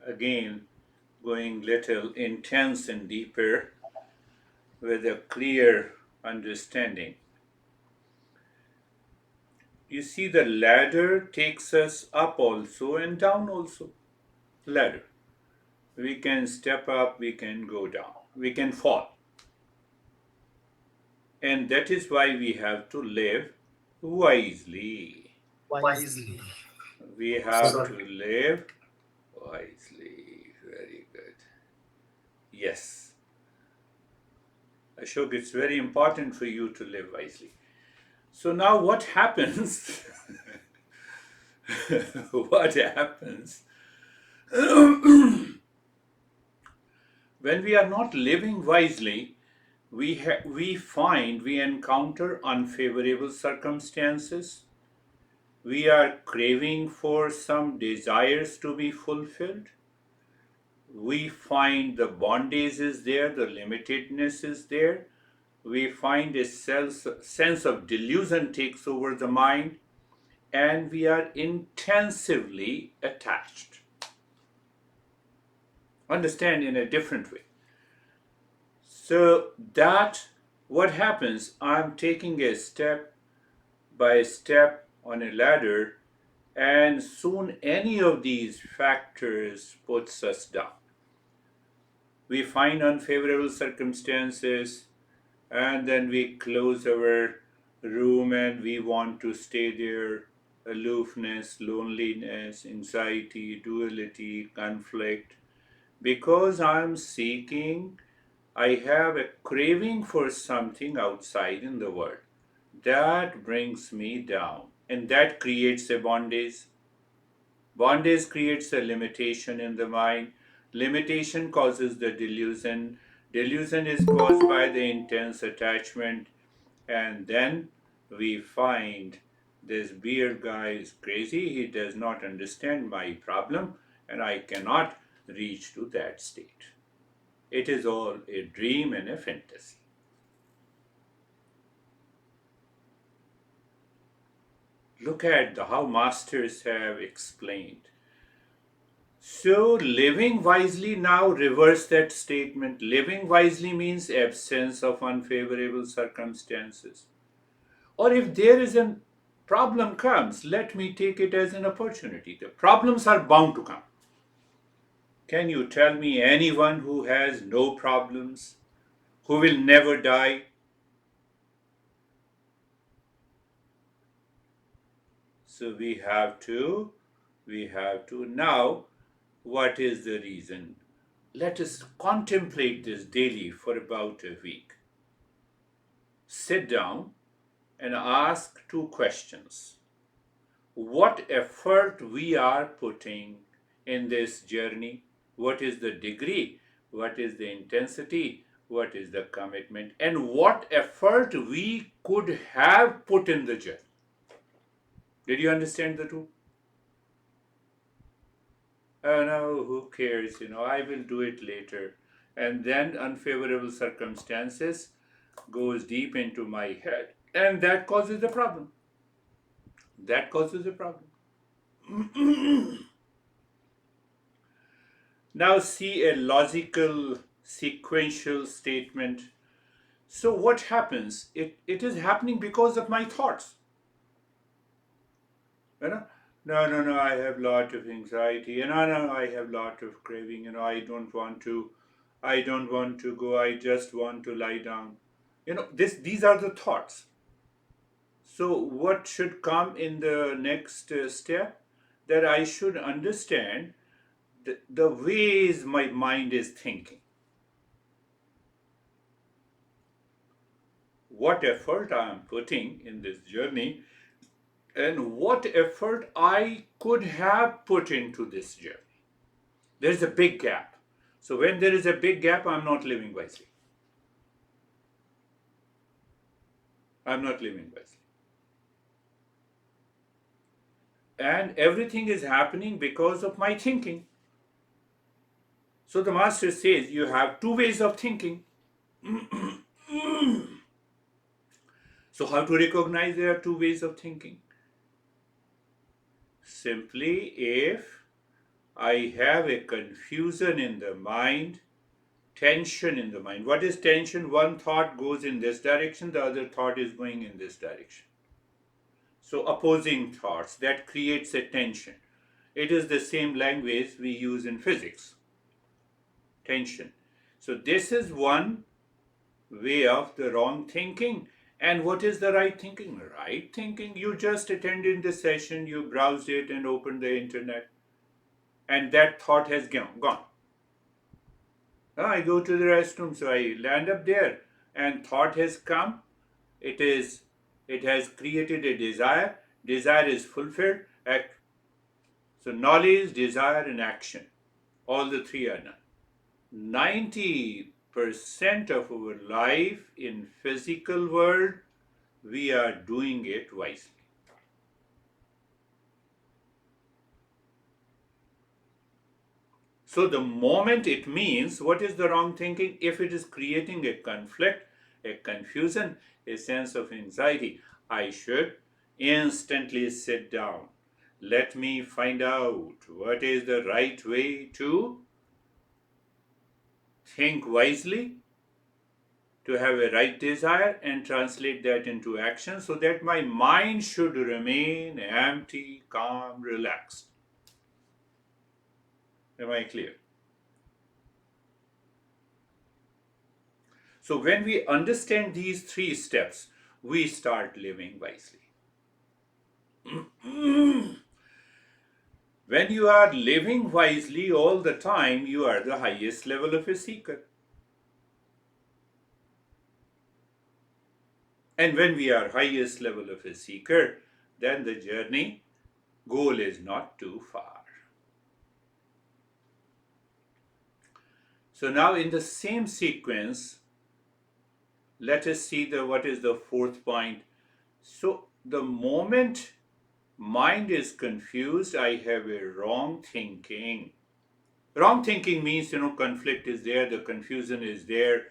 again going little intense and deeper with a clear understanding. You see, the ladder takes us up also and down also. Ladder. We can step up, we can go down, we can fall. And that is why we have to live wisely. Wisely. We have So to live wisely. Very good. Yes. Ashok, it's very important for you to live wisely. So now what happens? What happens when we are not living wisely? We encounter unfavorable circumstances. We are craving for some desires to be fulfilled. We find the bondage is there, the limitedness is there. We find a sense of delusion takes over the mind, and we are intensively attached. Understand in a different way. So that what happens, I'm taking a step by step on a ladder, and soon any of these factors puts us down. We find unfavorable circumstances, and then we close our room and we want to stay there. Aloofness, loneliness, anxiety, duality, conflict. Because I'm seeking, I have a craving for something outside in the world. That brings me down, and that creates a bondage. Bondage creates a limitation in the mind. Limitation causes the delusion. Delusion is caused by the intense attachment. And then we find this beard guy is crazy. He does not understand my problem, and I cannot reach to that state. It is all a dream and a fantasy. Look at how masters have explained. So, living wisely, now reverse that statement. Living wisely means absence of unfavorable circumstances. Or if there is a problem comes, let me take it as an opportunity. The problems are bound to come. Can you tell me anyone who has no problems, who will never die? So we have to now, what is the reason? Let us contemplate this daily for about a week. Sit down and ask two questions. What effort we are putting in this journey? What is the degree? What is the intensity? What is the commitment? And what effort we could have put in the journey? Did you understand the two? Oh no, who cares? I will do it later. And then unfavorable circumstances goes deep into my head. And that causes the problem. That causes the problem. Now see a logical sequential statement. So what happens? It is happening because of my thoughts. You know? No, no, no, I have lot of anxiety. No, I have lot of craving. I don't want to go. I just want to lie down. These are the thoughts. So what should come in the next step? That I should understand the ways my mind is thinking. What effort I am putting in this journey, and what effort I could have put into this journey. There's a big gap. So when there is a big gap, I'm not living wisely. I'm not living wisely. And everything is happening because of my thinking. So the master says you have two ways of thinking. So how to recognize there are two ways of thinking? Simply, if I have a confusion in the mind, tension in the mind. What is tension? One thought goes in this direction, the other thought is going in this direction. So, opposing thoughts, that creates a tension. It is the same language we use in physics, tension. So, this is one way of the wrong thinking. And what is the right thinking? Right thinking, you just attended the session, you browsed it and opened the internet, and that thought has gone. I go to the restroom, so I land up there, and thought has come. It is, it has created a desire. Desire is fulfilled. So knowledge, desire, and action, all the three are done. 90% of our life in physical world, we are doing it wisely. So the moment it means, what is the wrong thinking? If it is creating a conflict, a confusion, a sense of anxiety, I should instantly sit down. Let me find out what is the right way to think wisely, to have a right desire, and translate that into action so that my mind should remain empty, calm, relaxed. Am I clear? So when we understand these three steps, we start living wisely. When you are living wisely all the time, you are the highest level of a seeker. And when we are highest level of a seeker, then the journey goal is not too far. So now in the same sequence, let us see what is the fourth point. So the moment mind is confused, I have a wrong thinking. Wrong thinking means, conflict is there, the confusion is there,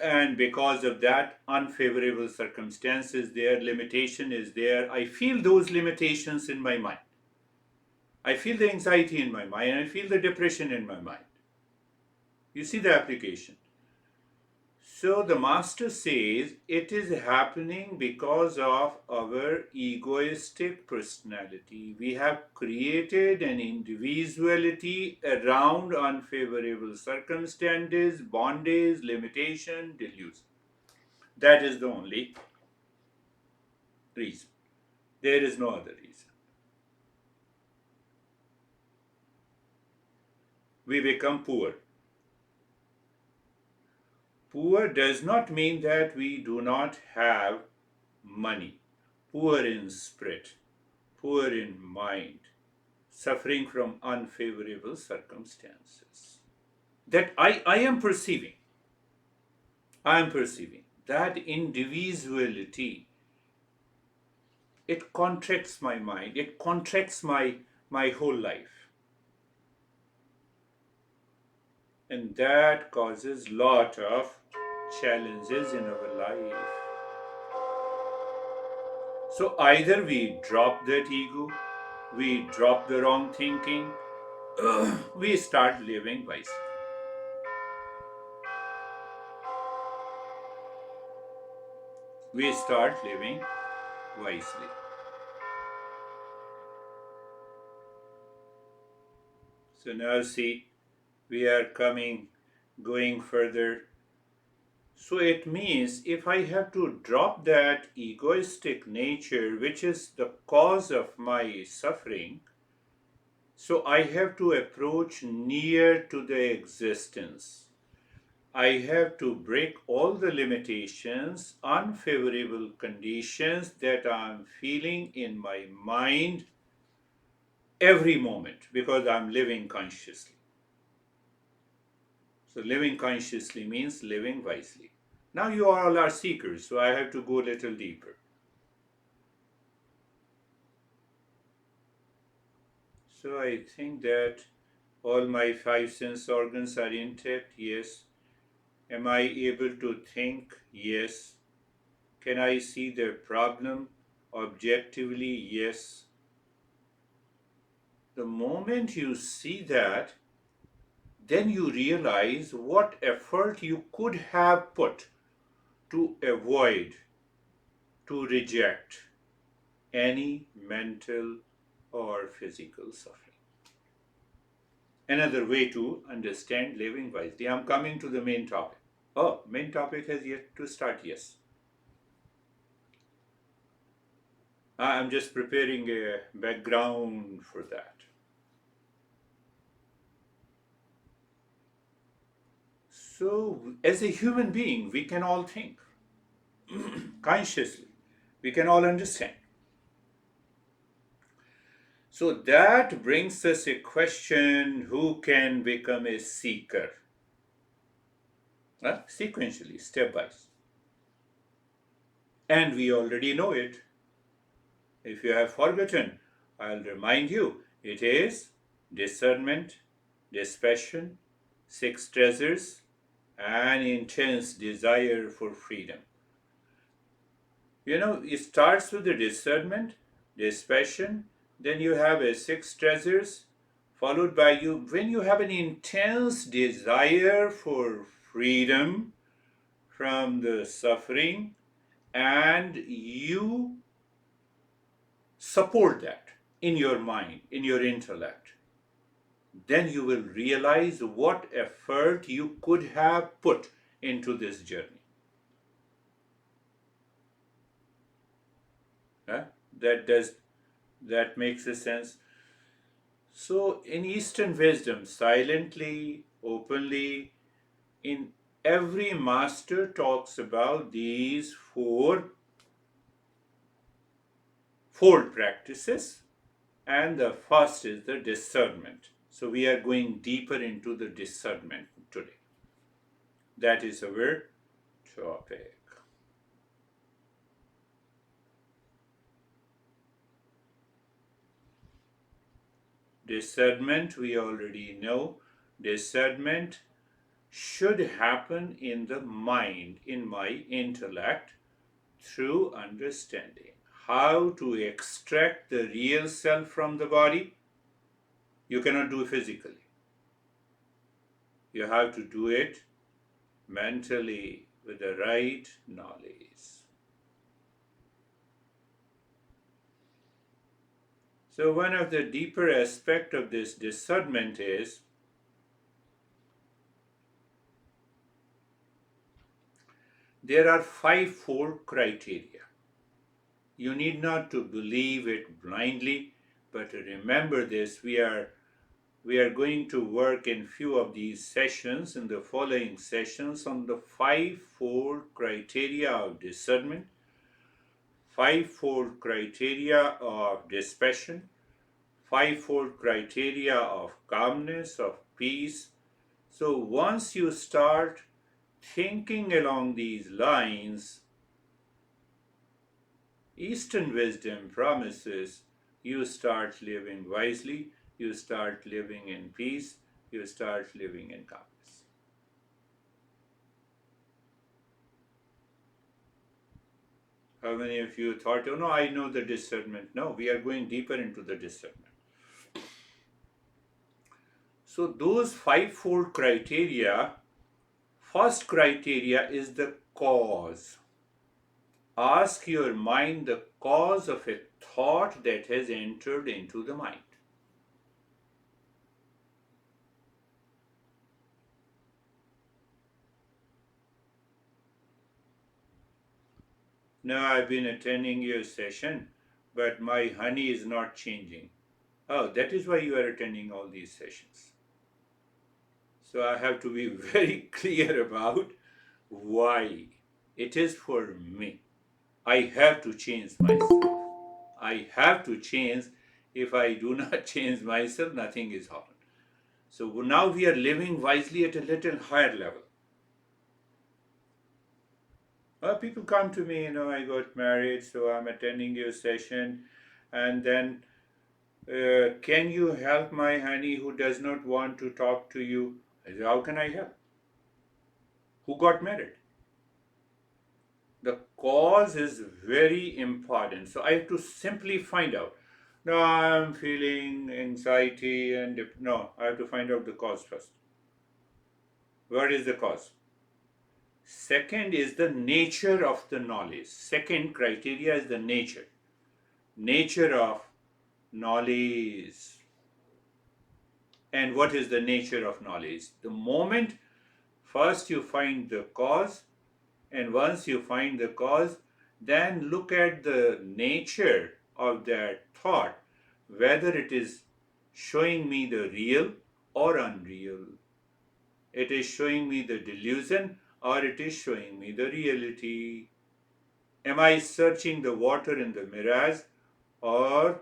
and because of that, unfavorable circumstances there, limitation is there. I feel those limitations in my mind. I feel the anxiety in my mind. I feel the depression in my mind. You see the application. So the master says it is happening because of our egoistic personality. We have created an individuality around unfavorable circumstances, bondage, limitation, delusion. That is the only reason. There is no other reason. We become poor. Poor does not mean that we do not have money. Poor in spirit, poor in mind, suffering from unfavorable circumstances. That I am perceiving that individuality, it contracts my mind, it contracts my whole life. And that causes lot of challenges in our life. So either we drop that ego, we drop the wrong thinking, we start living wisely. We start living wisely. So now see, we are going further. So it means if I have to drop that egoistic nature, which is the cause of my suffering, so I have to approach near to the existence. I have to break all the limitations, unfavorable conditions that I'm feeling in my mind every moment because I'm living consciously. So living consciously means living wisely. Now you all are seekers, so I have to go a little deeper. So I think that all my five sense organs are intact, yes. Am I able to think? Yes. Can I see the problem objectively? Yes. The moment you see that, then you realize what effort you could have put to avoid, to reject any mental or physical suffering. Another way to understand living wisely. I'm coming to the main topic. Oh, main topic has yet to start, yes. I'm just preparing a background for that. So, as a human being, we can all think consciously, we can all understand. So, that brings us a question: who can become a seeker? Sequentially, step by step. And we already know it. If you have forgotten, I'll remind you it is discernment, dispassion, six treasures, and intense desire for freedom. It starts with the discernment, dispassion, then you have a six treasures, followed by when you have an intense desire for freedom from the suffering, and you support that in your mind, in your intellect, then you will realize what effort you could have put into this journey. Huh? That makes a sense. So in Eastern wisdom, silently, openly, in every master talks about these four practices, and the first is the discernment. So we are going deeper into the discernment today. That is our topic. Discernment, we already know. Discernment should happen in the mind, in my intellect, through understanding how to extract the real self from the body. You cannot do it physically. You have to do it mentally with the right knowledge. So one of the deeper aspects of this discernment is there are five-fold criteria. You need not to believe it blindly, but remember this. We are going to work in few of these sessions, in the following sessions, on the five-fold criteria of discernment, five-fold criteria of dispassion, five-fold criteria of calmness, of peace. So once you start thinking along these lines, Eastern wisdom promises you start living wisely, you start living in peace, you start living in calmness. How many of you thought, oh no, I know the discernment? No, we are going deeper into the discernment. So those five-fold criteria, first criteria is the cause. Ask your mind the cause of a thought that has entered into the mind. Now I've been attending your session, but my honey is not changing. Oh, that is why you are attending all these sessions. So I have to be very clear about why. It is for me. I have to change myself. I have to change. If I do not change myself, nothing is happening. So now we are living wisely at a little higher level. People come to me, I got married, so I'm attending your session, and then can you help my honey who does not want to talk to you? I say, how can I help? Who got married? The cause is very important. So I have to simply find out. No, I'm feeling anxiety and no, I have to find out the cause first. What is the cause? Second is the nature of the knowledge. Second criteria is the nature. Nature of knowledge. And what is the nature of knowledge? The moment first you find the cause, and once you find the cause, then look at the nature of that thought, whether it is showing me the real or unreal. It is showing me the delusion or it is showing me the reality. Am I searching the water in the mirage, or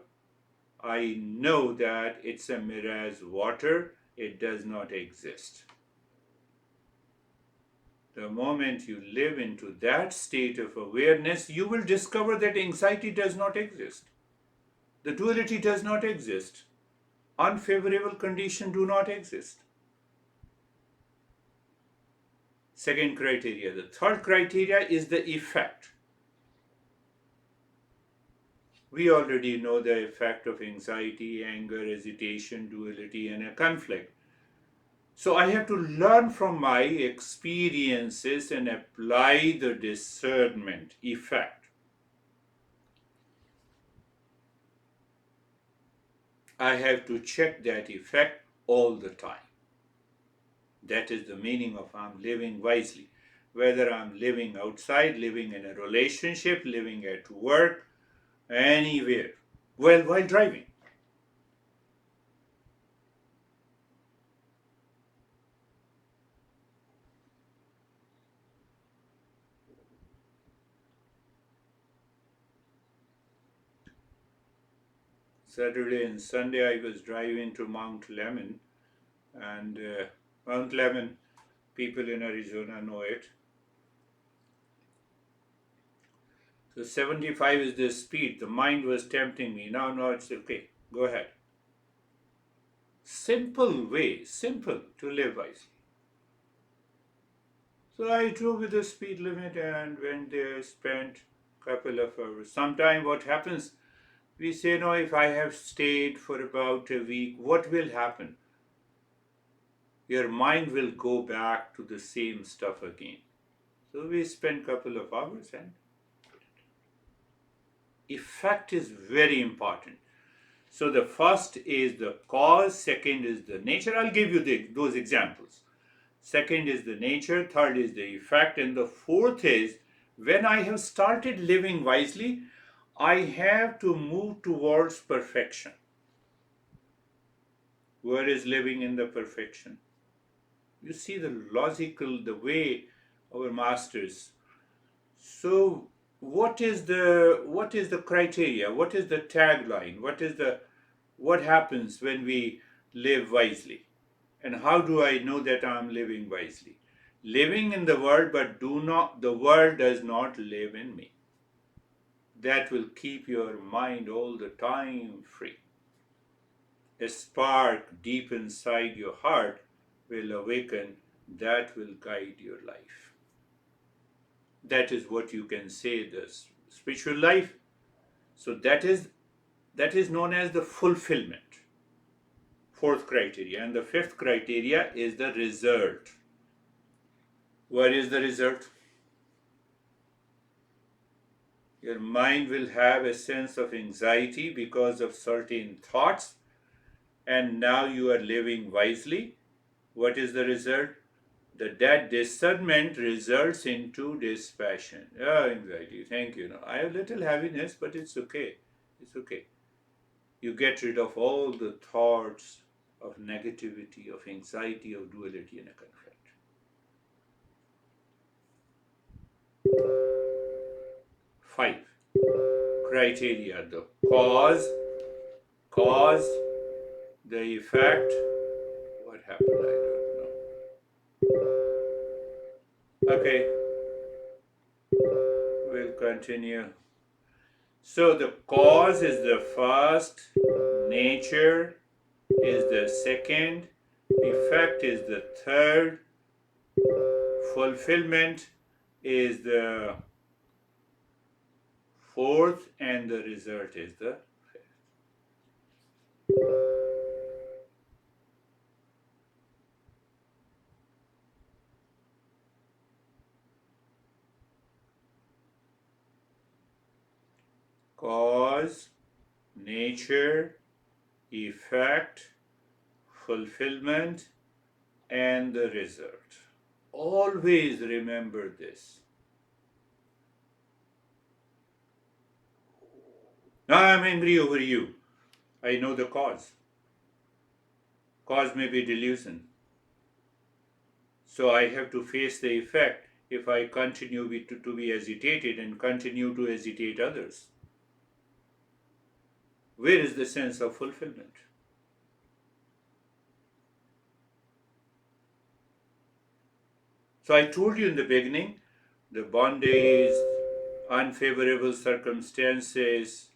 I know that it's a mirage water, it does not exist? The moment you live into that state of awareness, you will discover that anxiety does not exist. The duality does not exist. Unfavorable conditions do not exist. Second criteria. The third criteria is the effect. We already know the effect of anxiety, anger, hesitation, duality, and a conflict. So I have to learn from my experiences and apply the discernment effect. I have to check that effect all the time. That is the meaning of I'm living wisely. Whether I'm living outside, living in a relationship, living at work, anywhere, well, while driving. Saturday and Sunday, I was driving to Mount Lemmon, and Mount Lemmon, people in Arizona know it. So 75 is the speed. The mind was tempting me. Now it's okay. Go ahead. Simple way, simple to live wisely. So I drove with the speed limit and went there, spent a couple of hours. Sometime what happens, we say, no, if I have stayed for about a week, what will happen? Your mind will go back to the same stuff again. So we spent a couple of hours, and effect is very important. So the first is the cause, second is the nature. I'll give you those examples. Second is the nature, third is the effect, and the fourth is when I have started living wisely, I have to move towards perfection. Where is living in the perfection? You see the logical, the way our masters. So what is the criteria? What is the tagline? What happens when we live wisely? And how do I know that I'm living wisely? Living in the world, but the world does not live in me. That will keep your mind all the time free. A spark deep inside your heart will awaken, that will guide your life. That is what you can say the spiritual life. So that is known as the fulfillment. Fourth criteria. And the fifth criteria is the result. What is the result? Your mind will have a sense of anxiety because of certain thoughts, and now you are living wisely. What is the result? That discernment results into dispassion. Oh, anxiety, thank you. No, I have little heaviness, but it's okay. It's okay. You get rid of all the thoughts of negativity, of anxiety, of duality, and a conflict. 5. Criteria: the cause, the effect. What happened? I don't know. Okay, we'll continue. So the cause is the first, nature is the second, effect is the third, fulfillment is the fourth, and the result is the fifth. cause, nature, effect, fulfillment, and the result. Always remember this. Now I'm angry over you. I know the cause. Cause may be delusion. So I have to face the effect if I continue to be agitated and continue to agitate others. Where is the sense of fulfillment? So I told you in the beginning, the bondage, unfavorable circumstances,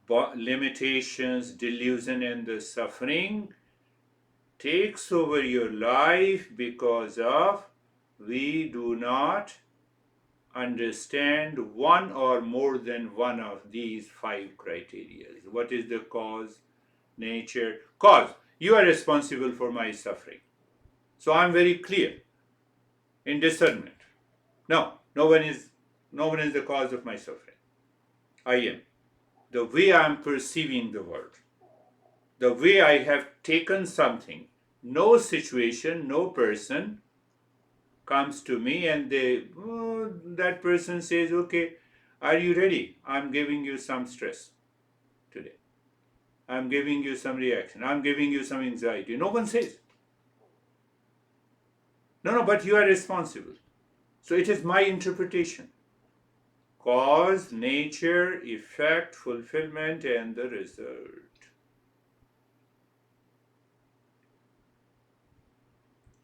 limitations, delusion, and the suffering takes over your life because of we do not understand one or more than one of these five criteria. What is the cause, nature? Cause, you are responsible for my suffering. So I'm very clear in discernment. No, no one is the cause of my suffering. I am. The way I'm perceiving the world, the way I have taken something, no situation, no person comes to me and that person says, okay, are you ready? I'm giving you some stress today. I'm giving you some reaction. I'm giving you some anxiety. No one says, no, but you are responsible. So it is my interpretation. Cause, nature, effect, fulfillment, and the result.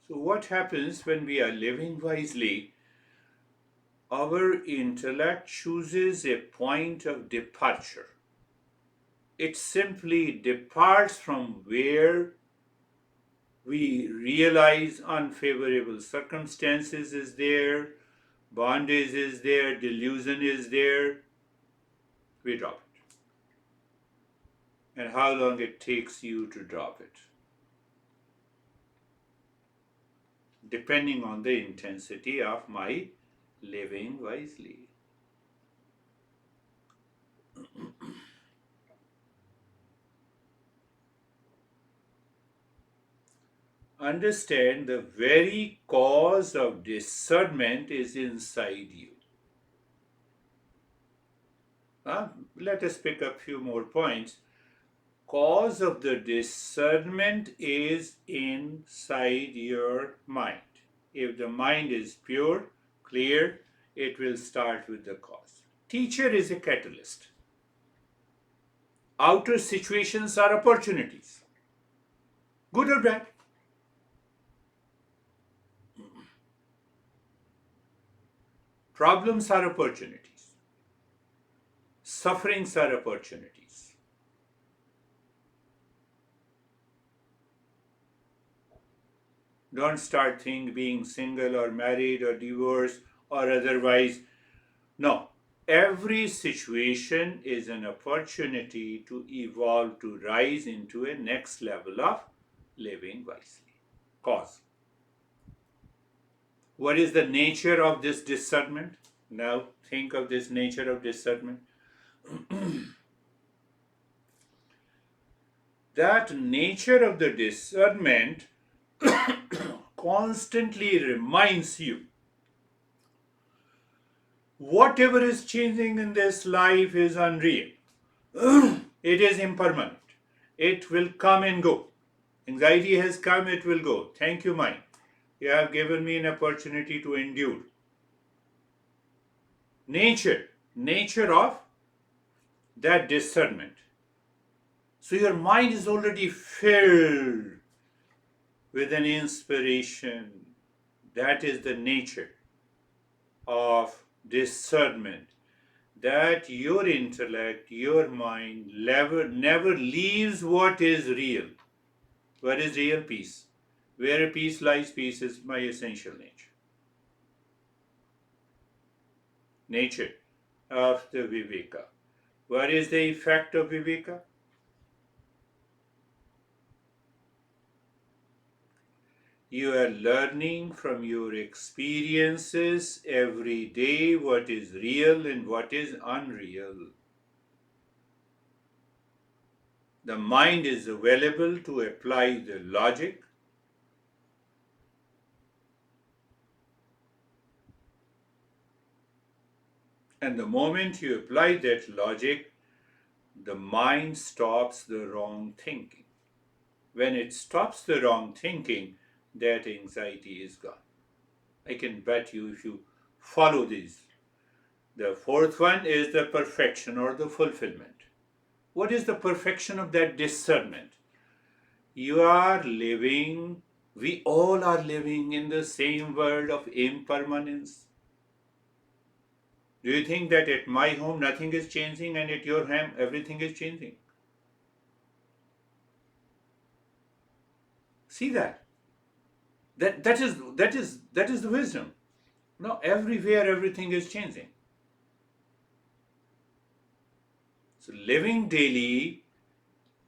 So what happens when we are living wisely? Our intellect chooses a point of departure. It simply departs from where we realize unfavorable circumstances is there, bondage is there, delusion is there, we drop it. And how long it takes you to drop it? Depending on the intensity of my living wisely. Understand the very cause of discernment is inside you. Let us pick up a few more points. Cause of the discernment is inside your mind. If the mind is pure, clear, it will start with the cause. Teacher is a catalyst. Outer situations are opportunities, good or bad. Problems are opportunities. Sufferings are opportunities. Don't start being single or married or divorced or otherwise. No. Every situation is an opportunity to evolve, to rise into a next level of living wisely. Cause. What is the nature of this discernment? Now think of this nature of discernment. That nature of the discernment constantly reminds you whatever is changing in this life is unreal. It is impermanent. It will come and go. Anxiety has come, it will go. Thank you, mind. You have given me an opportunity to endure. Nature of that discernment. So your mind is already filled with an inspiration. That is the nature of discernment. That your intellect, your mind never leaves what is real. What is real? Peace. Where peace lies, peace is my essential nature. Nature of the Viveka. What is the effect of Viveka? You are learning from your experiences every day what is real and what is unreal. The mind is available to apply the logic, and the moment you apply that logic, the mind stops the wrong thinking. When it stops the wrong thinking, that anxiety is gone. I can bet you if you follow these. The fourth one is the perfection or the fulfillment. What is the perfection of that discernment? You are living, we all are living in the same world of impermanence. Do you think that at my home nothing is changing and at your home everything is changing? See that? That is the wisdom. No, everywhere everything is changing. So living daily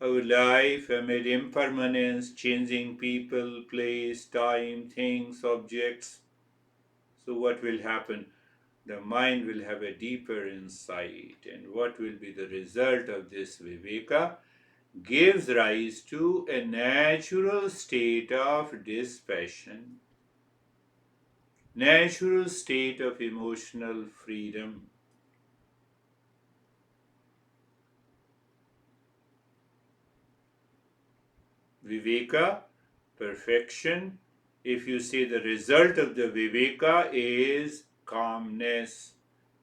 our life amid impermanence, changing people, place, time, things, objects. So what will happen? The mind will have a deeper insight, and what will be the result of this viveka gives rise to a natural state of dispassion, natural state of emotional freedom. Viveka, perfection. If you say the result of the viveka is calmness,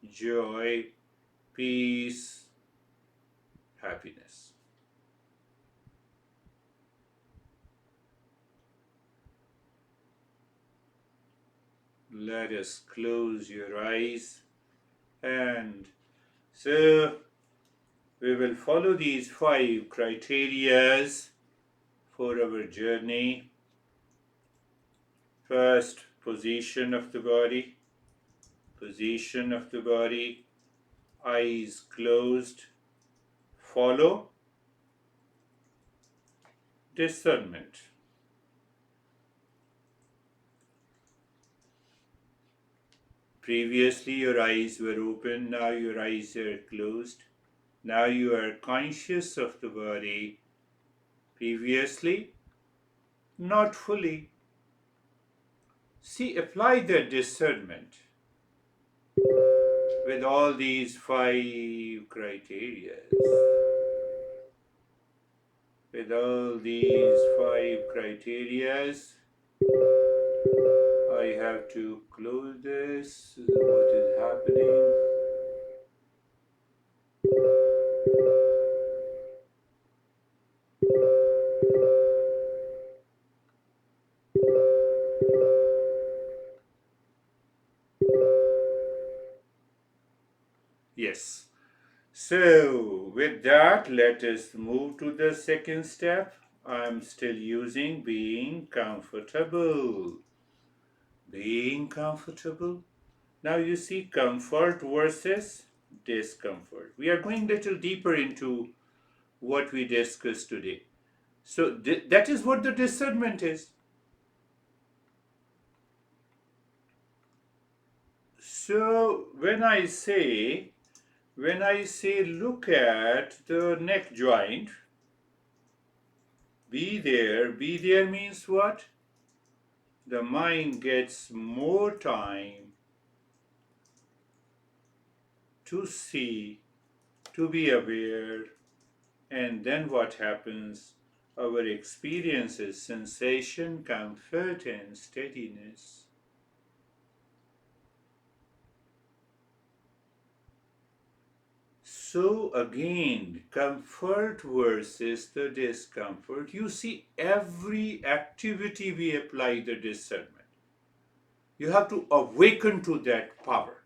joy, peace, happiness. Let us close your eyes, and so we will follow these 5 criterias for our journey. First, position of the body, eyes closed. Follow discernment. Previously, your eyes were open, now your eyes are closed. Now you are conscious of the body. Previously, not fully. See, apply the discernment with all these 5 criteria. With all these 5 criteria, I have to close this. What is happening? Yes. So, with that, let us move to the second step. I'm still using being comfortable. Being comfortable. Now you see comfort versus discomfort. We are going a little deeper into what we discussed today. So that is what the discernment is. So when I say look at the neck joint, be there means what? The mind gets more time to see, to be aware, and then what happens? Our experience is sensation, comfort, and steadiness. So again, comfort versus the discomfort. You see, every activity we apply the discernment. You have to awaken to that power.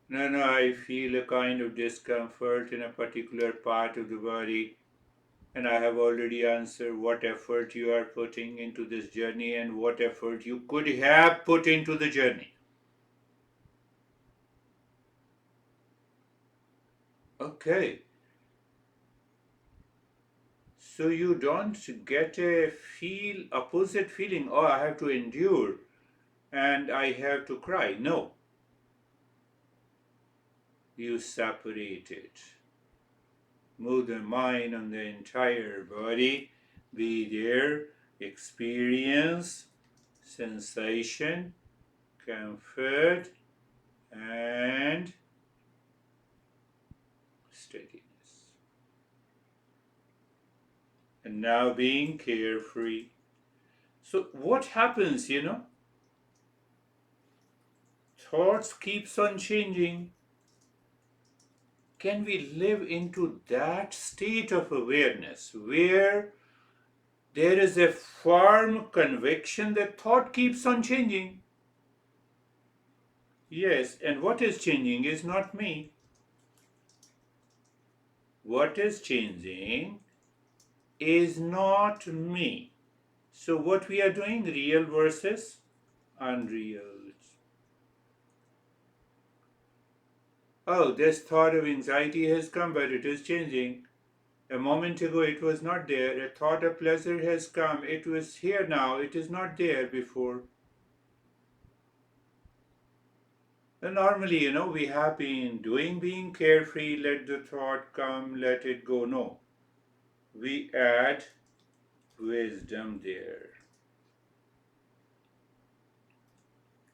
No, I feel a kind of discomfort in a particular part of the body, and I have already answered what effort you are putting into this journey and what effort you could have put into the journey. Okay. So you don't get a opposite feeling, oh, I have to endure and I have to cry. No, you separate it. Move the mind on the entire body, be there, experience sensation, comfort, and steadiness. And now being carefree. So what happens, Thoughts keeps on changing. Can we live into that state of awareness where there is a firm conviction that thought keeps on changing? Yes, and what is changing is not me. What is changing is not me. So, what we are doing, real versus unreal. Oh, this thought of anxiety has come, but it is changing. A moment ago it was not there. A thought of pleasure has come. It was here now. It is not there before. And normally, we have been doing being carefree, let the thought come, let it go. No. We add wisdom there.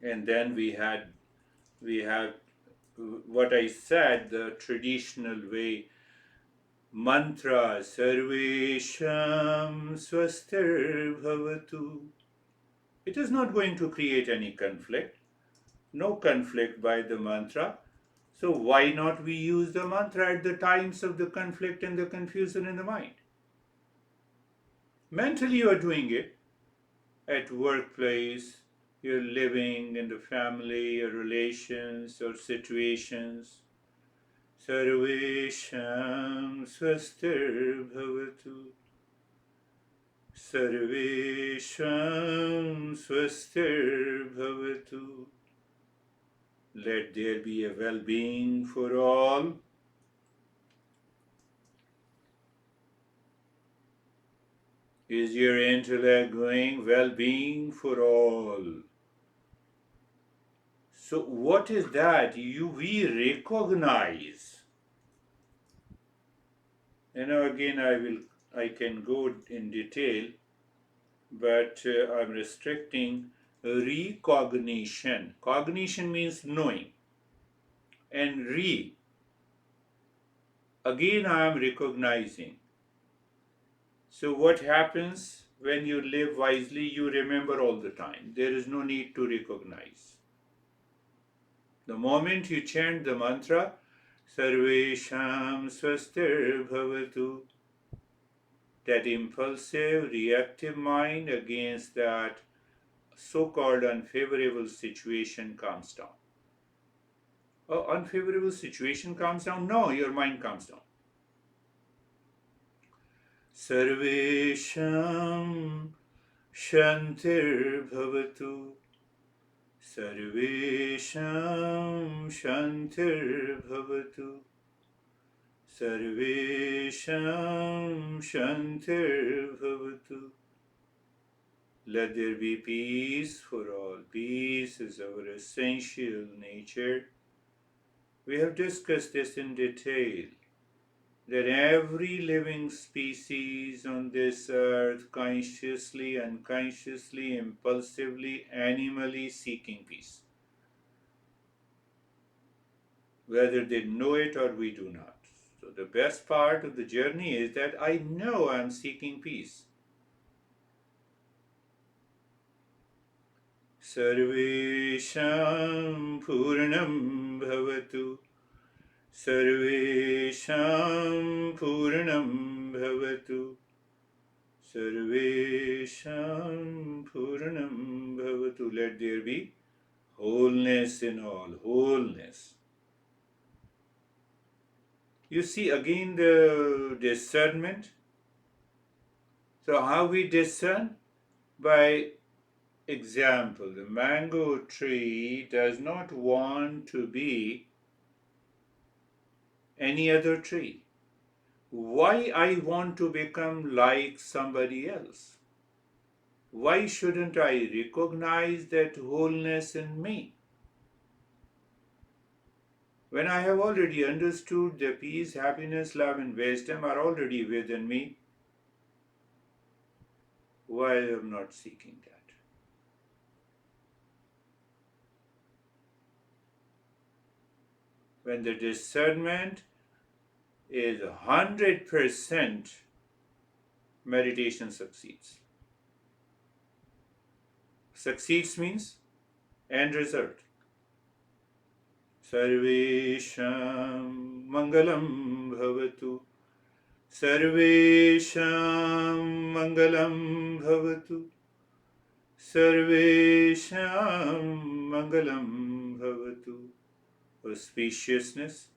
And then we have what I said, the traditional way, mantra sarvesham swastir bhavatu. It is not going to create any conflict. No conflict by the mantra. So why not we use the mantra at the times of the conflict and the confusion in the mind? Mentally you are doing it at workplace, you're living in the family or relations or situations. Sarvesham swastir bhavatu. Sarvesham swastir bhavatu. Let there be a well-being for all. Is your intellect going well-being for all? So what is that? We recognize. Again I can go in detail, but I'm restricting recognition. Cognition means knowing. And again I am recognizing. So what happens when you live wisely? You remember all the time. There is no need to recognize. The moment you chant the mantra, Sarvesham Swastir Bhavatu, that impulsive, reactive mind against that so-called unfavorable situation calms down. Oh, unfavorable situation calms down? No, your mind calms down. Sarvesham Shantir Bhavatu. Sarvesham Shantir Bhavatu. Sarvesham Shantir Bhavatu. Let there be peace for all. Peace is our essential nature. We have discussed this in detail, that every living species on this earth, consciously, unconsciously, impulsively, animally seeking peace. Whether they know it or we do not. So the best part of the journey is that I know I'm seeking peace. Sarvesham Purnam Bhavatu. Sarvesham Purnam Bhavatu. Sarvesham Purnam Bhavatu. Let there be wholeness in all. Wholeness. You see again the discernment. So how we discern? By example, the mango tree does not want to be any other tree. why I want to become like somebody else? Why shouldn't I recognize that wholeness in me? When I have already understood the peace, happiness, love, and wisdom are already within me, why am I not seeking that? When the discernment is 100%, meditation succeeds. Succeeds means end result. Sarvesham mangalam bhavatu. Sarvesham mangalam bhavatu. Sarvesham mangalam bhavatu. Auspiciousness,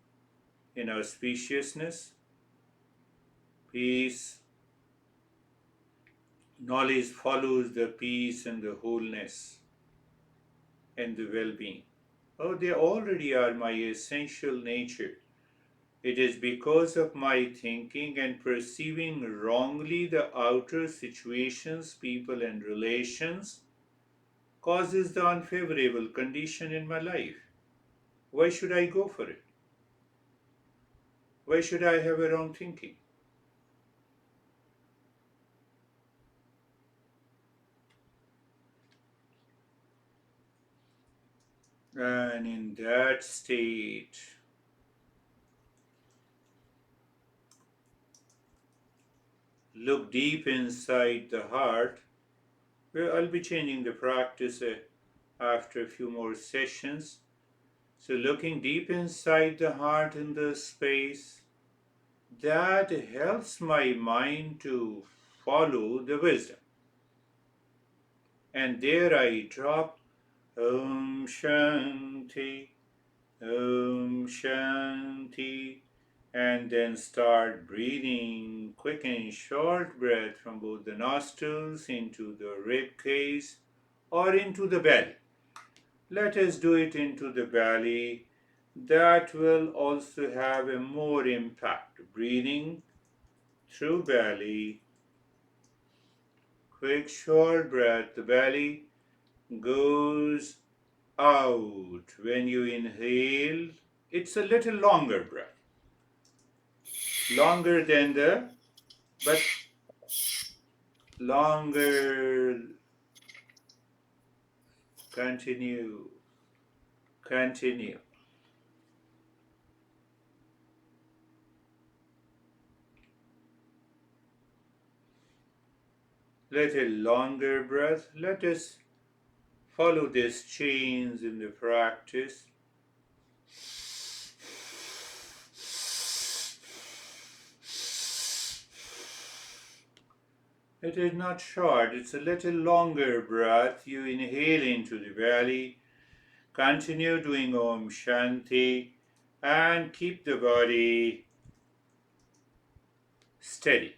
in auspiciousness, peace, knowledge follows the peace and the wholeness and the well-being. Oh, they already are my essential nature. It is because of my thinking and perceiving wrongly the outer situations, people, and relations causes the unfavorable condition in my life. Why should I go for it? Why should I have a wrong thinking? And in that state, look deep inside the heart. Well, I'll be changing the practice after a few more sessions. So, looking deep inside the heart in the space, that helps my mind to follow the wisdom. And there I drop Om Shanti, Om Shanti, and then start breathing quick and short breath from both the nostrils into the rib cage or into the belly. Let us do it into the belly. That will also have a more impact. Breathing through belly, quick short breath. The belly goes out. When you inhale, it's a little longer breath. Longer than but longer. Continue. Continue. Little longer breath. Let us follow these chains in the practice. It is not short, it's a little longer breath. You inhale into the belly, continue doing Om Shanti, and keep the body steady.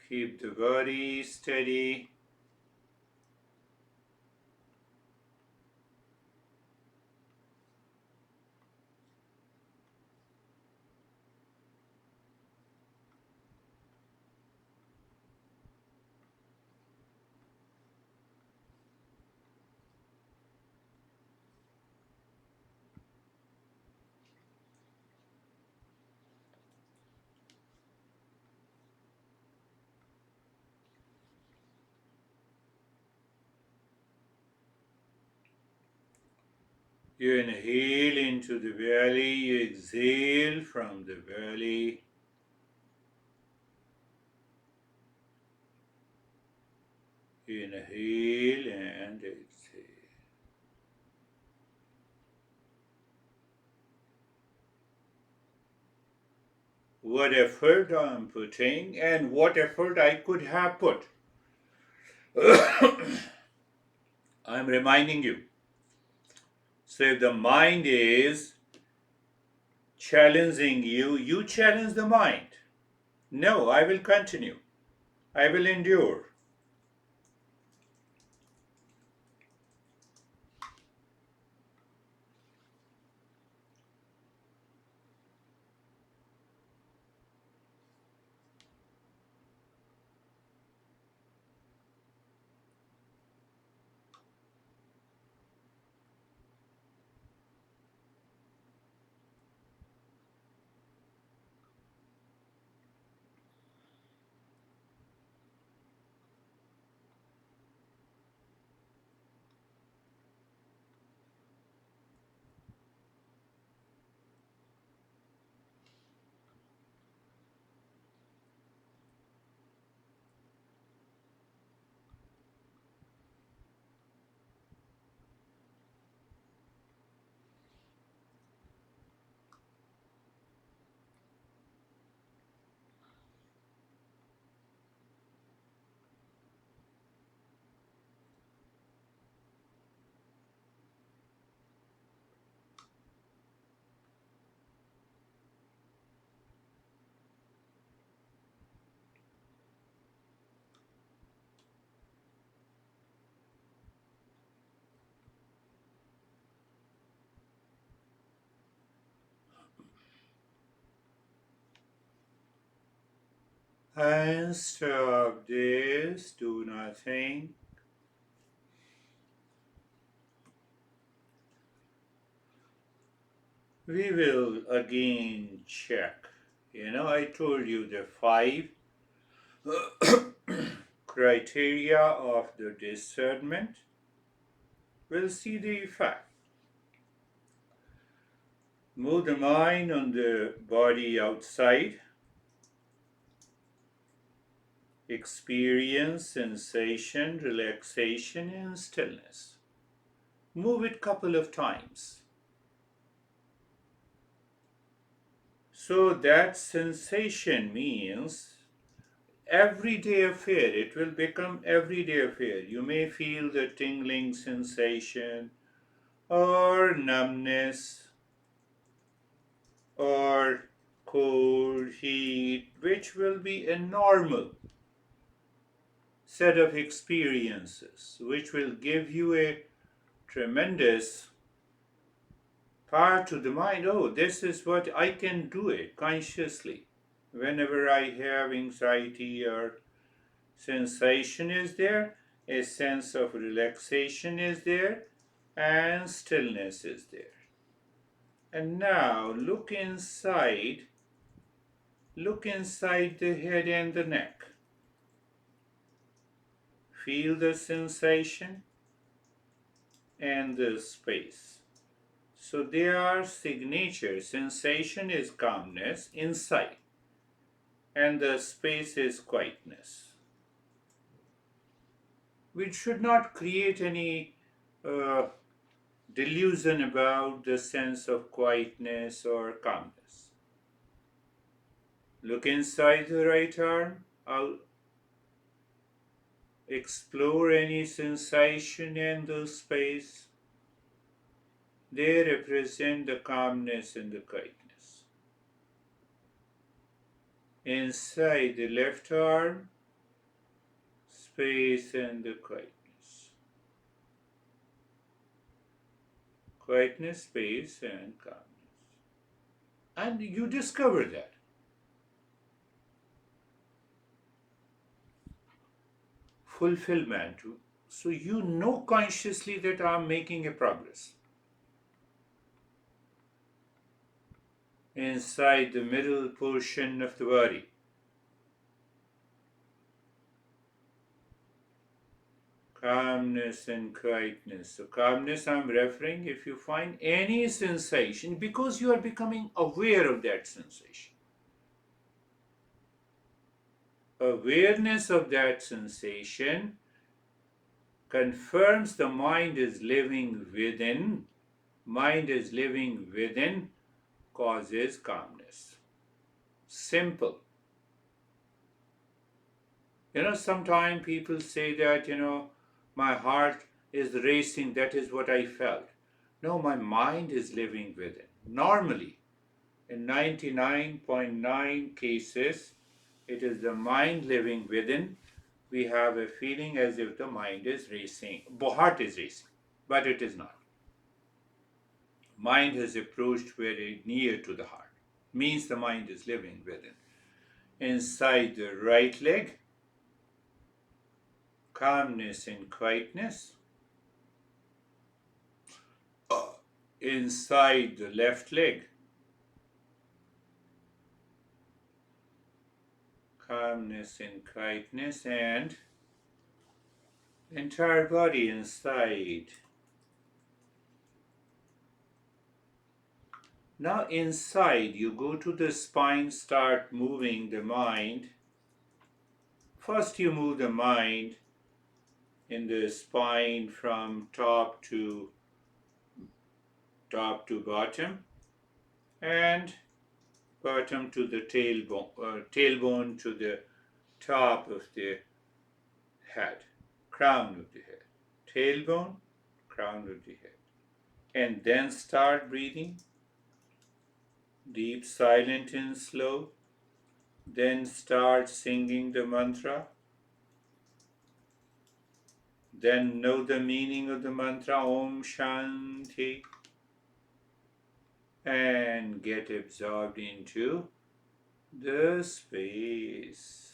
Keep the body steady. You inhale into the belly, you exhale from the belly. Inhale and exhale. What effort I'm putting and what effort I could have put. I'm reminding you. So if the mind is challenging you, you challenge the mind. No, I will continue. I will endure. And stop this, do nothing. We will again check. I told you the 5 criteria of the discernment. We'll see the effect. Move the mind on the body outside. Experience sensation, relaxation, and stillness. Move it couple of times. So that sensation means everyday affair. It will become everyday affair. You may feel the tingling sensation or numbness or cold, heat, which will be a normal set of experiences, which will give you a tremendous power to the mind. Oh, this is what I can do it consciously. Whenever I have anxiety or sensation is there, a sense of relaxation is there, and stillness is there. And now look inside the head and the neck. Feel the sensation and the space. So there are signatures. Sensation is calmness inside, and the space is quietness. We should not create any uh, delusion about the sense of quietness or calmness. Look inside the right arm, out, explore any sensation in the space. They represent the calmness and the quietness. Inside the left arm, space and the quietness. Quietness, space, and calmness. And you discover that. Fulfillment. So you know consciously that I'm making a progress. Inside the middle portion of the body. Calmness and quietness. So calmness I'm referring if you find any sensation because you are becoming aware of that sensation. Awareness of that sensation confirms the mind is living within. Mind is living within causes calmness. Simple. Sometimes people say that, my heart is racing, that is what I felt. No, my mind is living within. Normally, in 99.9 cases, it is the mind living within. We have a feeling as if the mind is racing, the heart is racing, but it is not. Mind has approached very near to the heart, means the mind is living within. Inside the right leg, calmness and quietness. Inside the left leg, calmness and quietness, and entire body inside. Now inside, you go to the spine, start moving the mind. First you move the mind in the spine from top to bottom, and bottom to the tailbone to the top of the head, crown of the head, tailbone, crown of the head. And then start breathing, deep, silent, and slow. Then start singing the mantra. Then know the meaning of the mantra, Om Shanti, and get absorbed into the space.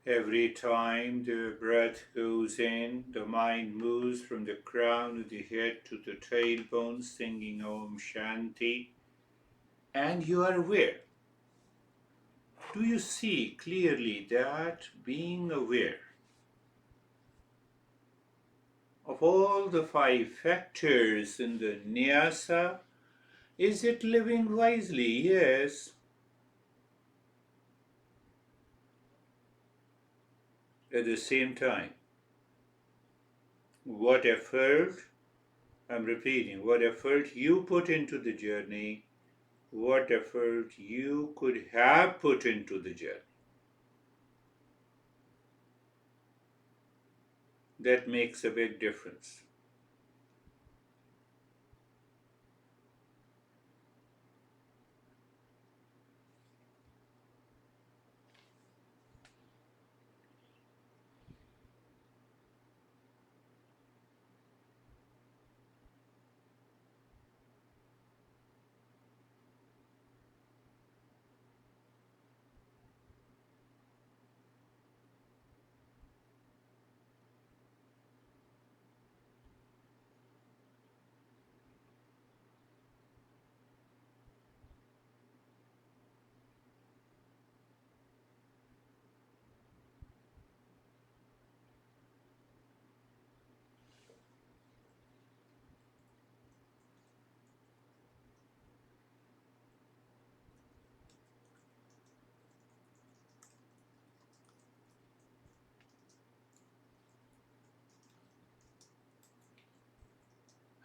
Every time the breath goes in, the mind moves from the crown of the head to the tailbone, singing Om Shanti, and you are aware. Do you see clearly that being aware of all the five factors in the nyasa, is it living wisely? Yes. At the same time, what effort, I'm repeating, what effort you put into the journey, what effort you could have put into the journey. That makes a big difference.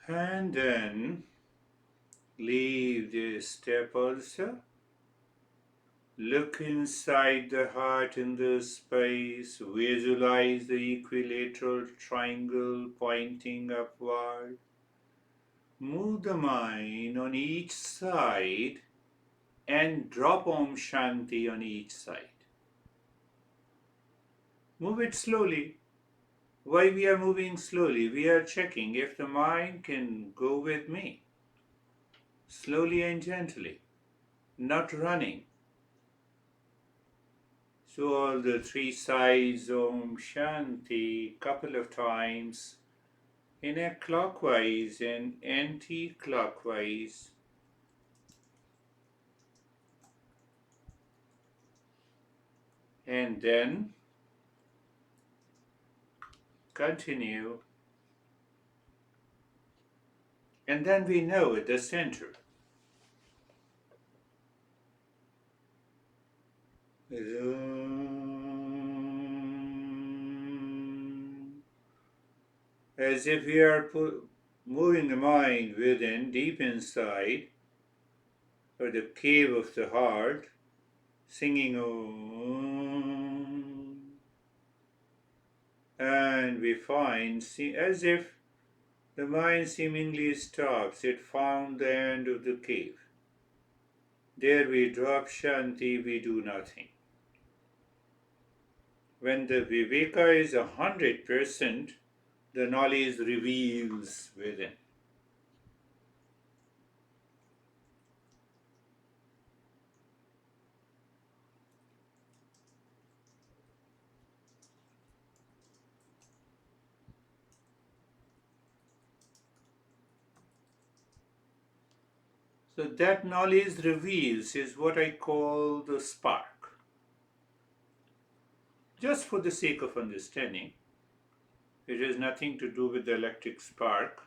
And then leave this step also. Look inside the heart in the space. Visualize the equilateral triangle pointing upward. Move the mind on each side and drop Om Shanti on each side. Move it slowly. Why we are moving slowly? We are checking if the mind can go with me. Slowly and gently, not running. So all the three sides Om Shanti couple of times in a clockwise and anti-clockwise. And then continue. And then we know at the center. As if we are moving the mind within, deep inside, or the cave of the heart, singing Om. And we find, as if the mind seemingly stops, it found the end of the cave. There we drop Shanti, we do nothing. When the Viveka is 100%, the knowledge reveals within. So that knowledge reveals is what I call the spark. Just for the sake of understanding, it has nothing to do with the electric spark.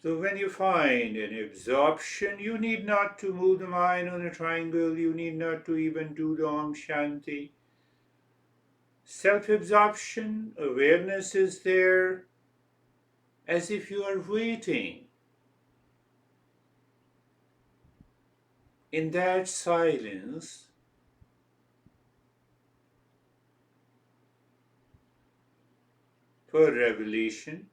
So when you find an absorption, you need not to move the mind on a triangle, you need not to even do the Om Shanti. Self-absorption, awareness is there as if you are waiting. in that silence, for revelation,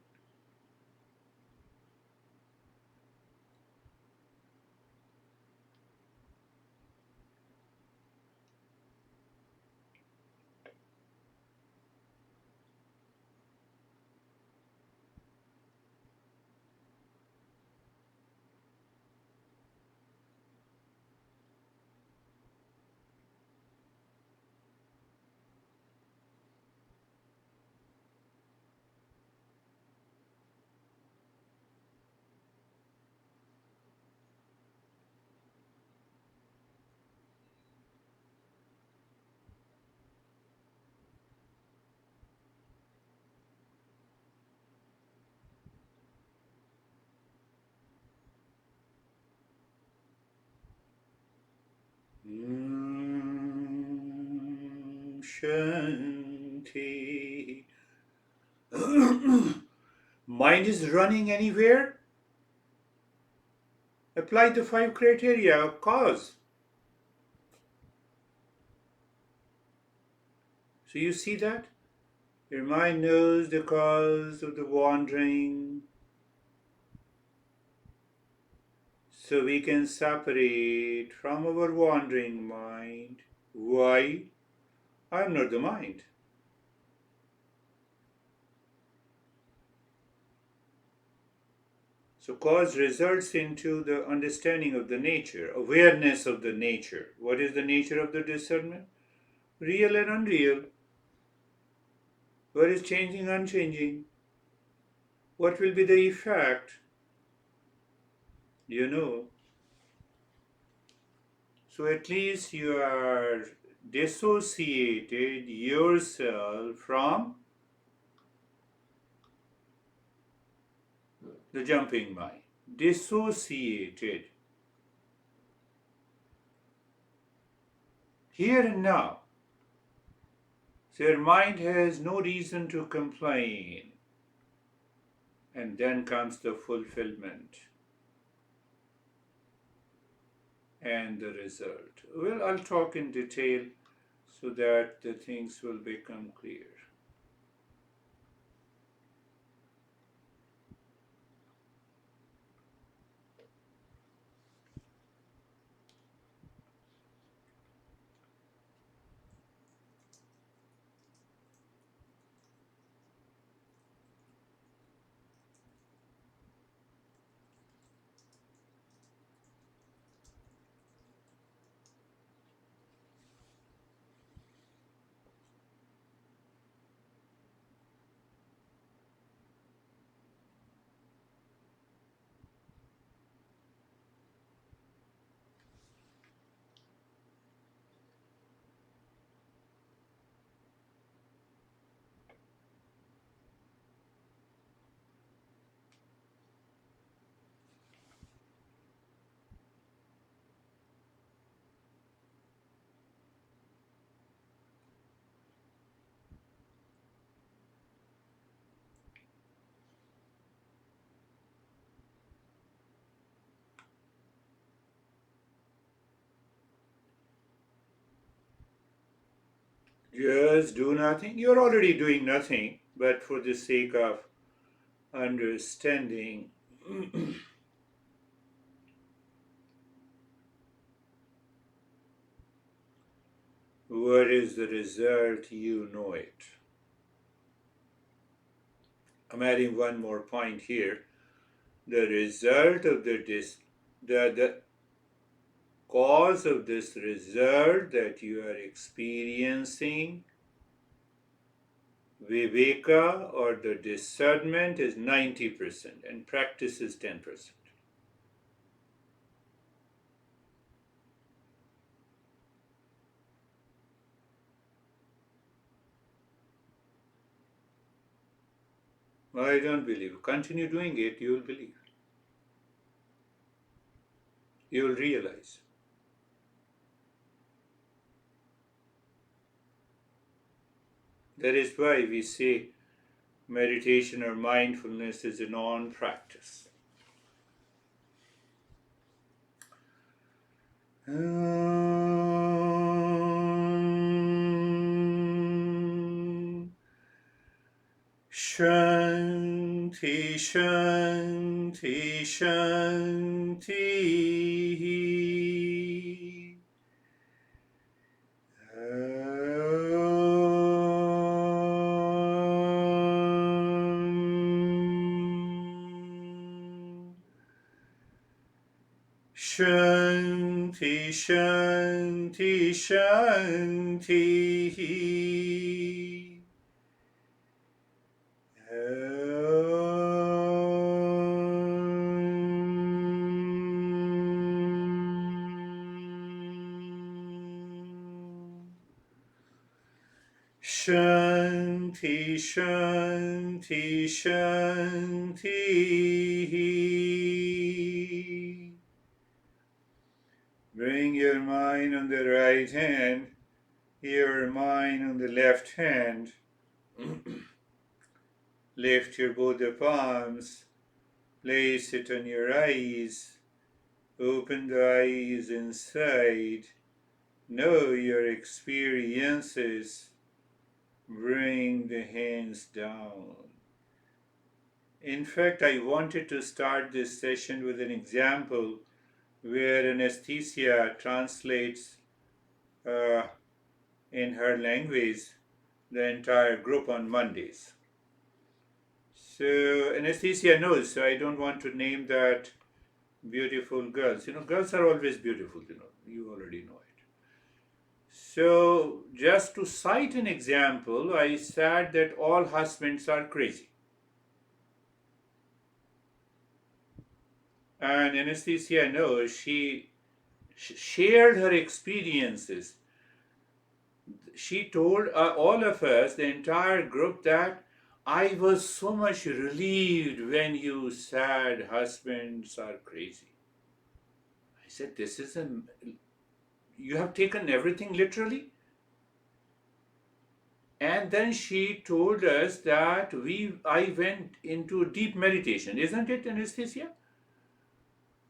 Shanti. Mind is running anywhere? Apply the 5 criteria of cause. So you see that? Your mind knows the cause of the wandering. So we can separate from our wandering mind. Why? I'm not the mind. So cause results into the understanding of the nature, awareness of the nature. What is the nature of the discernment? Real and unreal. What is changing, unchanging? What will be the effect? You know. So at least you are dissociated yourself from the jumping mind. Dissociated. Here and now. So your mind has no reason to complain. And then comes the fulfillment and the result. Well, I'll talk in detail so that the things will become clear. Just do nothing. You're already doing nothing, but for the sake of understanding, what is the result, you know it. I'm adding one more point here. The result of the cause of this result that you are experiencing, viveka or the discernment, is 90% and practice is 10%. I don't believe. Continue doing it, you will believe. You will realize. That is why we say meditation or mindfulness is a non-practice. Shanti, Shanti, Shanti. Shanti, Shanti, Shanti. Shanti, Shanti, Shanti. Bring your mind on the right hand, your mind on the left hand. Lift your both the palms, place it on your eyes, open the eyes inside, know your experiences, bring the hands down. In fact, I wanted to start this session with an example where anesthesia translates in her language the entire group on Mondays. So anesthesia knows, so I don't want to name that beautiful girls. Girls are always beautiful, you already know it. So just to cite an example, I said that all husbands are crazy. And anesthesia knows, she shared her experiences. She told all of us, the entire group, that I was so much relieved when you said husbands are crazy. I said, you have taken everything literally? And then she told us that I went into deep meditation. Isn't it, anesthesia?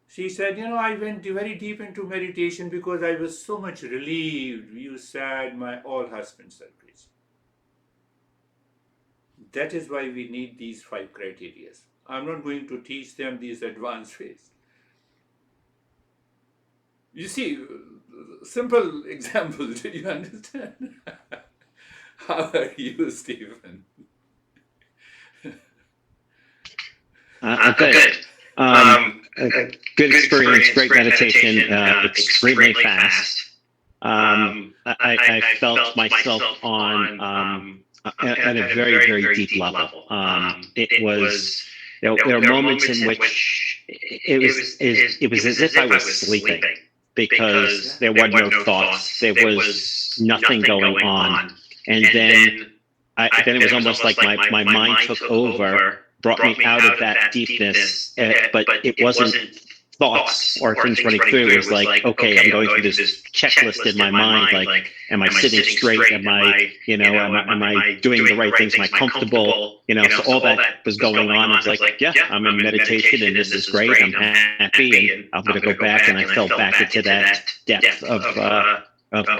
She said, I went very deep into meditation because I was so much relieved. You said my all husbands are crazy. That is why we need these 5 criteria. I'm not going to teach them these advanced ways. You see, simple examples. Did you understand? How are you, Stephen? Good. Good experience, great meditation, extremely fast. I felt myself on at a very, very deep level. It was, there were moments in which it was as if I was sleeping because there were no thoughts, there was nothing going on, and then it was almost like my mind took over, brought me out of that deepness, but it wasn't thoughts or things running through. It was like, okay, I'm going through this checklist in my mind. Like, am I sitting straight? Am I doing the right things? Am I comfortable? So all that was going on. It's like, yeah, I'm in meditation and this is great. I'm happy and I'm going to go back. And I fell back into that depth of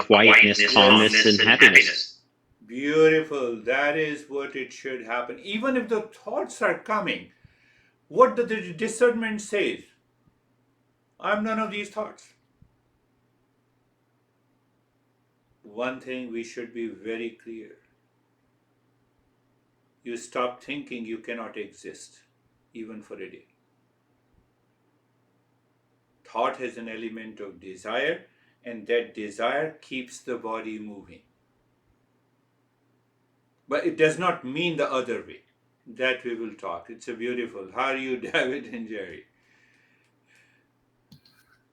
quietness, calmness, and happiness. Beautiful. That is what it should happen. Even if the thoughts are coming, what the discernment says, I'm none of these thoughts. One thing we should be very clear. You stop thinking, you cannot exist, even for a day. Thought has an element of desire, and that desire keeps the body moving. But it does not mean the other way. That we will talk. It's a beautiful. How are you, David and Jerry?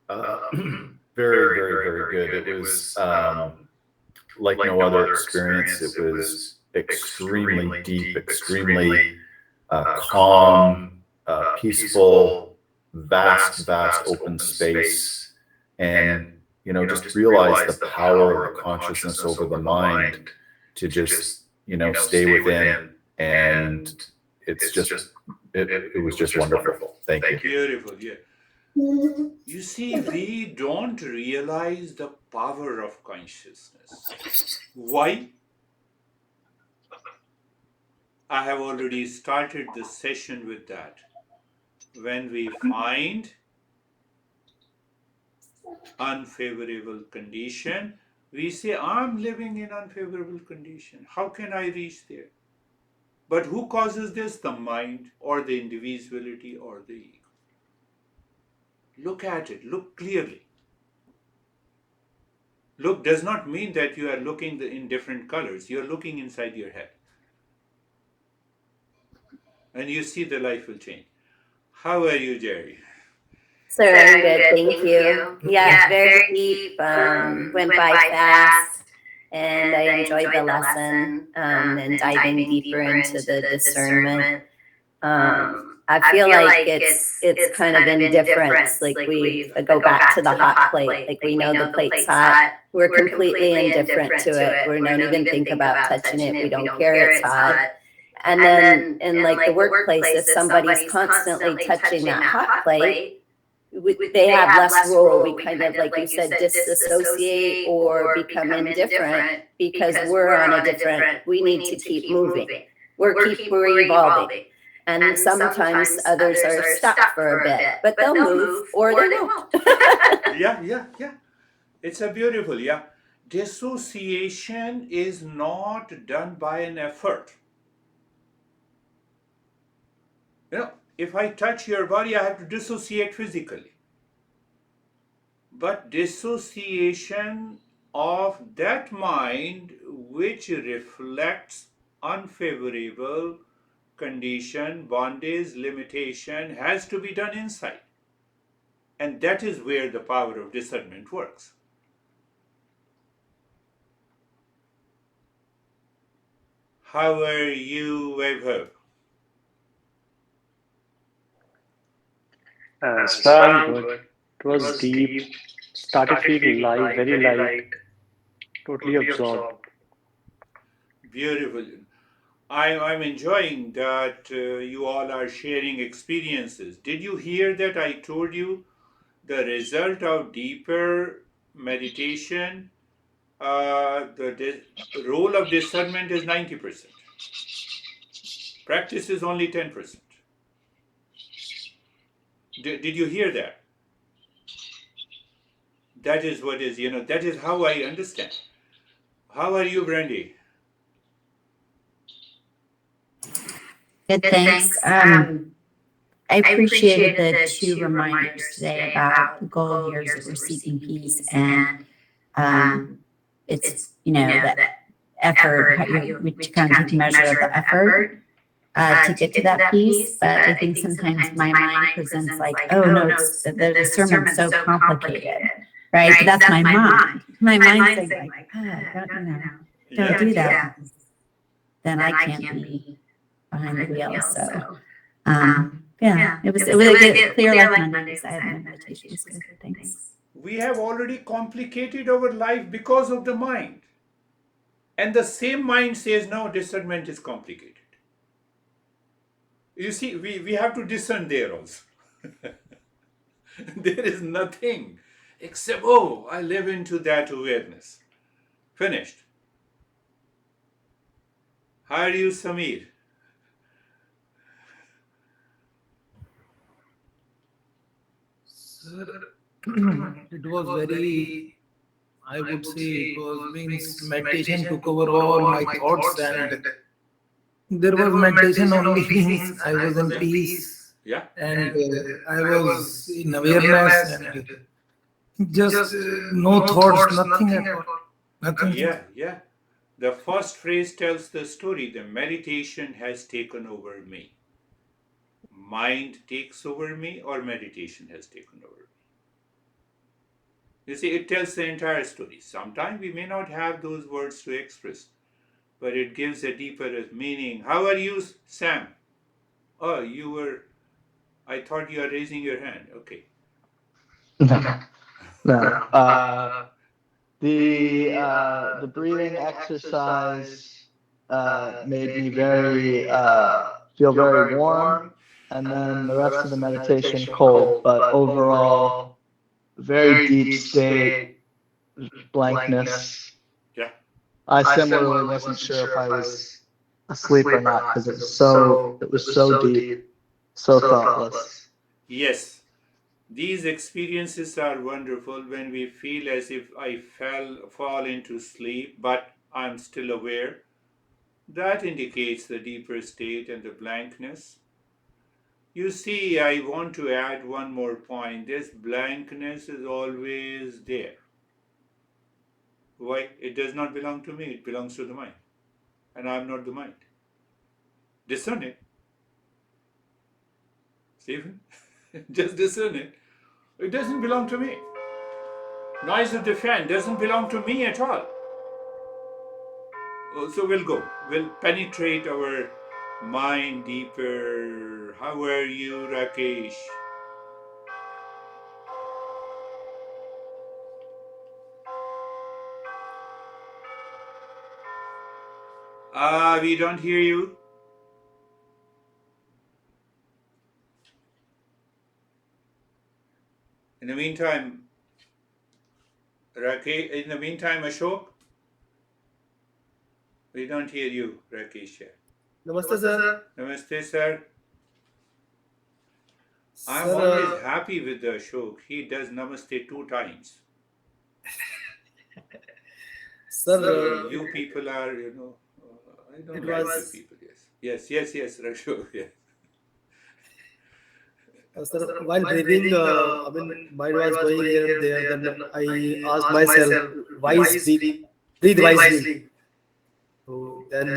Very, very, very good. It was like no other experience. It was extremely deep, extremely calm, peaceful, vast open space. And, just realize the power of the consciousness over the mind to just, stay within. And it's just, it was just wonderful. Thank you. Beautiful, yeah. You see, we don't realize the power of consciousness. Why? I have already started the session with that. When we find unfavorable condition, we say, I'm living in unfavorable condition. How can I reach there? But who causes this? The mind or the individuality or the ego. Look at it, look clearly. Look does not mean that you are looking in different colors. You are looking inside your head. And you see the life will change. How are you, Jerry? So I'm good, thank you. Yeah, very deep. Went by fast, and I enjoyed the lesson. And diving deeper into the discernment. I feel like it's kind of indifference. Like we go back to the hot plate. Like we know the plate's hot. We're completely indifferent to it. We don't even think about touching it. We don't care it's hot. And then in like the workplace, if somebody's constantly touching that hot plate, they have less role. We kind of, like you said, disassociate or become indifferent because we're on a different, we need to keep moving. We're evolving. And sometimes others are stuck for a bit, but they'll move or they won't. Yeah. It's a beautiful, yeah. Dissociation is not done by an effort. If I touch your body, I have to dissociate physically. But dissociation of that mind which reflects unfavorable condition, bondage, limitation has to be done inside. And that is where the power of discernment works. How are you, Vaibhav? Strong, good. It was deep. Started feeling light, very light. Totally absorbed. Beautiful. I'm enjoying that you all are sharing experiences. Did you hear that I told you the result of deeper meditation? The role of discernment is 90%. Practice is only 10%. Did you hear that? That is what is, that is how I understand. How are you, Brandy? Good, thanks. I appreciated the two reminders today about the goal here is that we're seeking peace, and it's the effort, how we kind of take a measure of the effort to get to that peace. But I think sometimes my mind presents like, oh no, it's the discernment's so complicated, right? But that's my mind. My mind's saying like, don't do that. Then I can't be behind the wheel. So. It was a clear like Mondays. I had my meditation. It was good. Thanks. We have already complicated our life because of the mind. And the same mind says, no, discernment is complicated. You see, we have to discern there also. There is nothing except, I live into that awareness. Finished. How are you, Samir? Sir, it was very, I would say, it was means meditation took over all my thoughts, and there was meditation only means I was in peace, Yeah. and I was in awareness, and just no thoughts, nothing at all, nothing. Yeah. The first phrase tells the story. The meditation has taken over me. Mind takes over me, or meditation has taken over me. You see, it tells the entire story. Sometimes we may not have those words to express, but it gives a deeper meaning. How are you, Sam? Oh, I thought you are raising your hand. Okay. No. The breathing exercise made me very feel very warm and then the rest of the meditation cold, but overall, very deep state, blankness. Yeah. I similarly wasn't sure if I was asleep or not because it was so deep, so thoughtless. Yes. These experiences are wonderful when we feel as if I fall into sleep, but I'm still aware. That indicates the deeper state and the blankness. You see, I want to add one more point. This blankness is always there. Why? It does not belong to me, it belongs to the mind. And I'm not the mind. Discern it. Stephen, just discern it. It doesn't belong to me. Noise of the fan doesn't belong to me at all. So we'll go. We'll penetrate our mind deeper. How are you, Rakesh? We don't hear you. In the meantime, Ashok, we don't hear you, Rakesh. Namaste, sir. Namaste, sir. I'm Sir, always happy with Ashok. He does namaste 2 times. Sir, You people are, I don't It like was- you people. Yes, Ashok. Yeah. sir, while breathing, mind was going here and there. Then I asked myself, why sleep? Breathe wisely. So then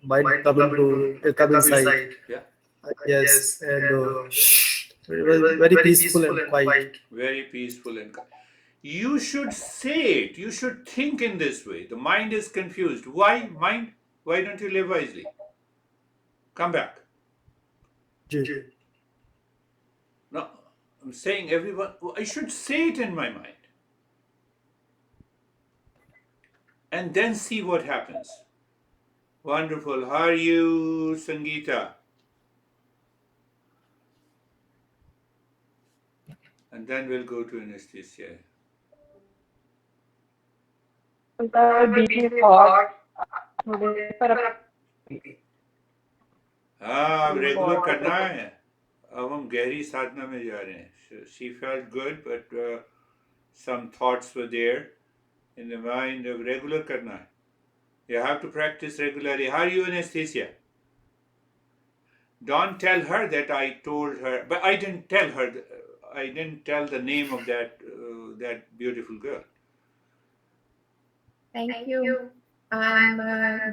mind come inside. Yeah. Yes, and it was very peaceful and quiet. Very peaceful and you should say it. You should think in this way. The mind is confused. Why, mind? Why don't you live wisely? Come back. Ji. No, I'm saying everyone, I should say it in my mind. And then see what happens. Wonderful. How are you, Sangeeta? And then we'll go to anesthesia. हाँ अब regular करना है अब हम गहरी साधना में जा रहे हैं she felt good but some thoughts were there in the mind of regular करना है you have to practice regularly how are you anesthesia don't tell her that I told her but I didn't tell her I didn't tell the name of that beautiful girl Thank you. I'm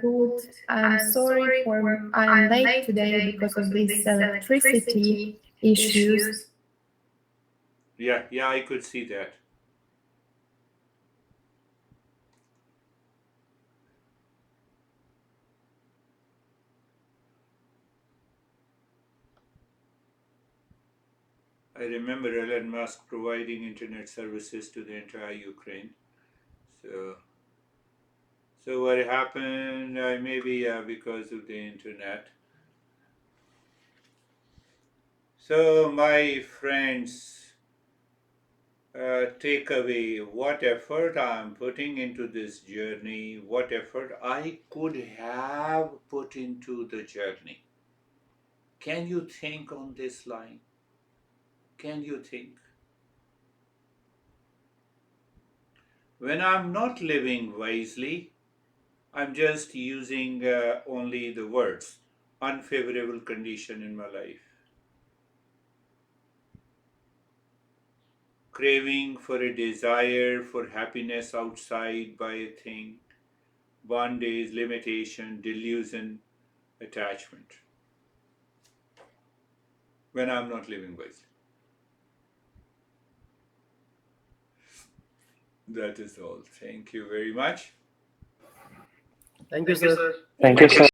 good. I'm sorry for I'm late today because of these electricity issues. yeah I could see that I remember Elon Musk providing internet services to the entire Ukraine. So what happened? Maybe because of the internet. So my friends, take away what effort I'm putting into this journey, what effort I could have put into the journey. Can you think on this line? Can you think? When I'm not living wisely, I'm just using only the words unfavorable condition in my life. Craving for a desire for happiness outside by a thing, bondage, limitation, delusion, attachment. When I'm not living wisely. That is all. Thank you very much. Thank you, sir. Thank you, sir.